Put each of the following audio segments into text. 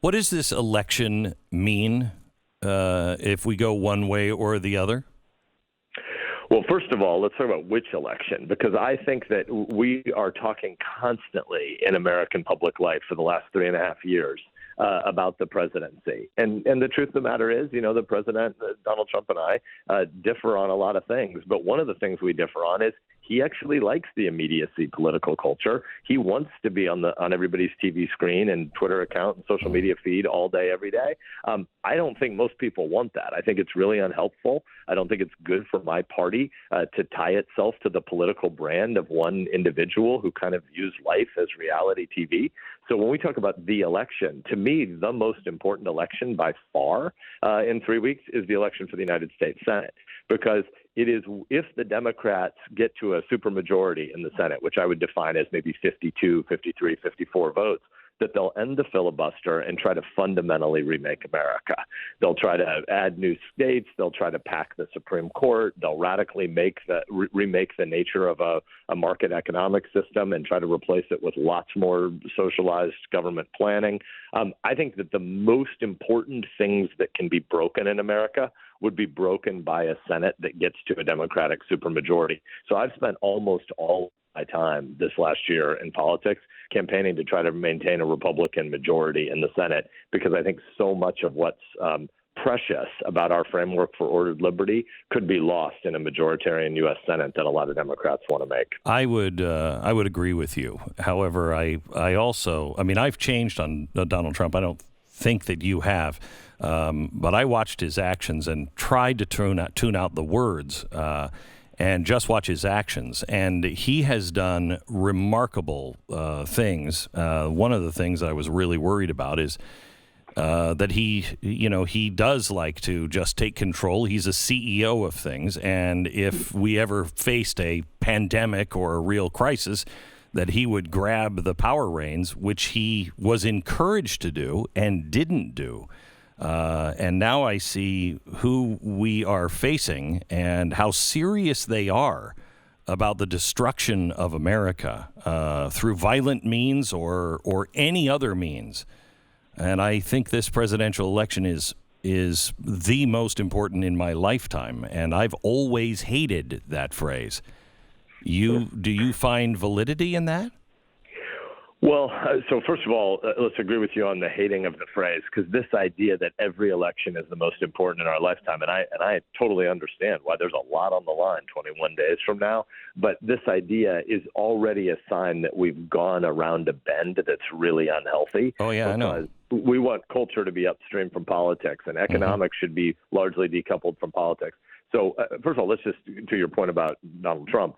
What does this election mean if we go one way or the other? Well, first of all, let's talk about which election, because I think that we are talking constantly in American public life for the last 3.5 years about the presidency. And the truth of the matter is, the president, Donald Trump, and I differ on a lot of things. But one of the things we differ on is he actually likes the immediacy political culture. He wants to be on everybody's TV screen and Twitter account and social media feed all day, every day. I don't think most people want that. I think it's really unhelpful. I don't think it's good for my party to tie itself to the political brand of one individual who kind of views life as reality TV. So when we talk about the election, to me, the most important election by far in 3 weeks is the election for the United States Senate, because it is if the Democrats get to a supermajority in the Senate, which I would define as maybe 52, 53, 54 votes, that they'll end the filibuster and try to fundamentally remake America. They'll try to add new states. They'll try to pack the Supreme Court. They'll radically remake the nature of a market economic system and try to replace it with lots more socialized government planning. I think that the most important things that can be broken in America would be broken by a Senate that gets to a Democratic supermajority. So I've spent almost all my time this last year in politics campaigning to try to maintain a Republican majority in the Senate, because I think so much of what's precious about our framework for ordered liberty could be lost in a majoritarian U.S. Senate that a lot of Democrats want to make. I would agree with you. However, I also, I've changed on Donald Trump. I don't think that you have, but I watched his actions and tried to tune out the words and just watch his actions. And he has done remarkable things. One of the things that I was really worried about is that he does like to just take control. He's a CEO of things. And if we ever faced a pandemic or a real crisis, that he would grab the power reins, which he was encouraged to do and didn't do. And now I see who we are facing and how serious they are about the destruction of America through violent means or any other means. And I think this presidential election is the most important in my lifetime. And I've always hated that phrase. Do you find validity in that? Well, so first of all, let's agree with you on the hating of the phrase, because this idea that every election is the most important in our lifetime, and I totally understand why there's a lot on the line 21 days from now, but this idea is already a sign that we've gone around a bend that's really unhealthy. Oh, yeah, I know. We want culture to be upstream from politics, and economics should be largely decoupled from politics. So first of all, let's just, to your point about Donald Trump,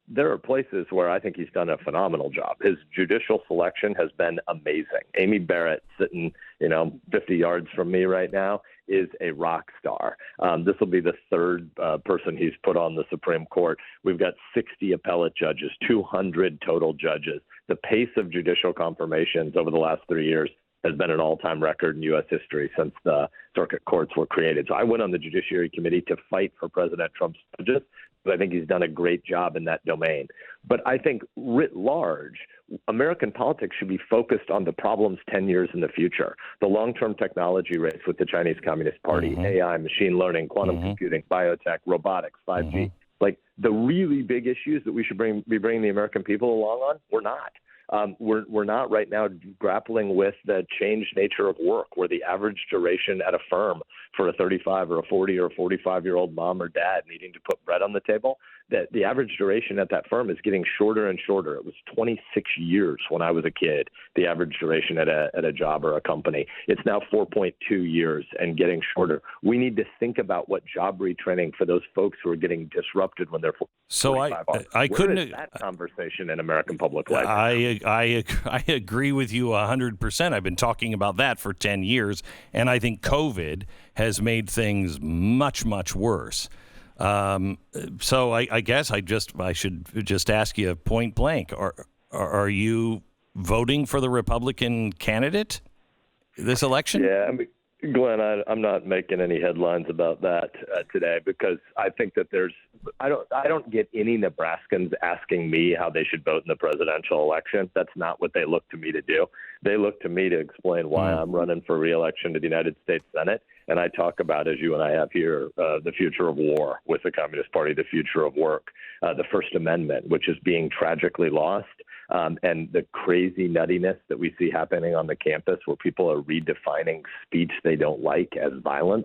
there are places where I think he's done a phenomenal job. His judicial selection has been amazing. Amy Barrett, sitting 50 yards from me right now, is a rock star. This will be the third person he's put on the Supreme Court. We've got 60 appellate judges, 200 total judges. The pace of judicial confirmations over the last 3 years has been an all-time record in U.S. history since the circuit courts were created. So I went on the Judiciary Committee to fight for President Trump's judges, but I think he's done a great job in that domain. But I think writ large, American politics should be focused on the problems 10 years in the future. The long-term technology race with the Chinese Communist Party, AI, machine learning, quantum computing, biotech, robotics, 5G. Like the really big issues that we should be bringing the American people along on, we're not. We're not right now grappling with the changed nature of work, where the average duration at a firm for a 35 or a 40 or a 45-year-old mom or dad needing to put bread on the table, that the average duration at that firm is getting shorter and shorter. It was 26 years when I was a kid, the average duration at a job or a company. It's now 4.2 years and getting shorter. We need to think about what job retraining for those folks who are getting disrupted when they're 45. So I couldn't. Where is that conversation in American public life? I agree with you 100%. I've been talking about that for 10 years, and I think COVID has made things much, much worse. So I guess I should just ask you point blank: Are you voting for the Republican candidate this election? Yeah, Glenn, I'm not making any headlines about that today because I think that I don't get any Nebraskans asking me how they should vote in the presidential election. That's not what they look to me to do. They look to me to explain why I'm running for re-election to the United States Senate. And I talk about, as you and I have here, the future of war with the Communist Party, the future of work, the First Amendment, which is being tragically lost. And the crazy nuttiness that we see happening on the campus where people are redefining speech they don't like as violence.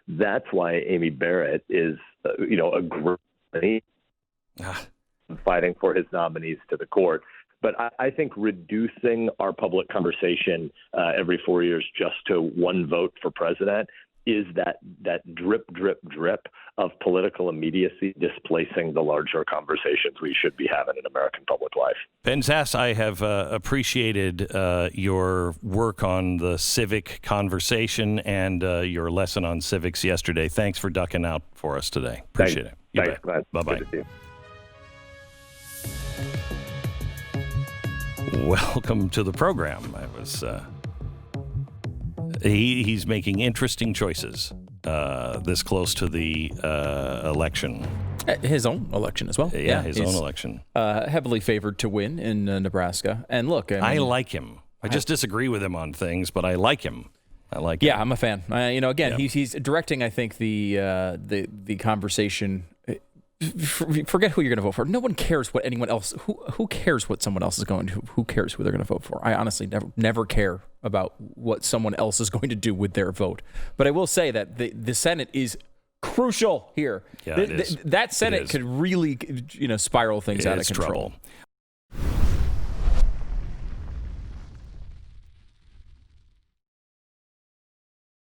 That's why Amy Barrett is, a great fighting for his nominees to the court. But I think reducing our public conversation every 4 years just to one vote for president is that drip, drip, drip of political immediacy displacing the larger conversations we should be having in American public life. Ben Sasse, I have appreciated your work on the civic conversation and your lesson on civics yesterday. Thanks for ducking out for us today. Appreciate it. Thanks, Glenn. Bye-bye. Good to see you. Welcome to the program. He's making interesting choices this close to the election. His own election as well. Yeah, his own election. Heavily favored to win in Nebraska. And look, I like him. I just disagree with him on things, but I like him. Yeah, I'm a fan. He's directing, I think, the conversation. Forget who you're going to vote for. No one cares what anyone else. Who cares what someone else is going to? Who cares who they're going to vote for? I honestly never care about what someone else is going to do with their vote. But I will say that the Senate is crucial here. Yeah, it is. That Senate could really, spiral things out of control. Trouble.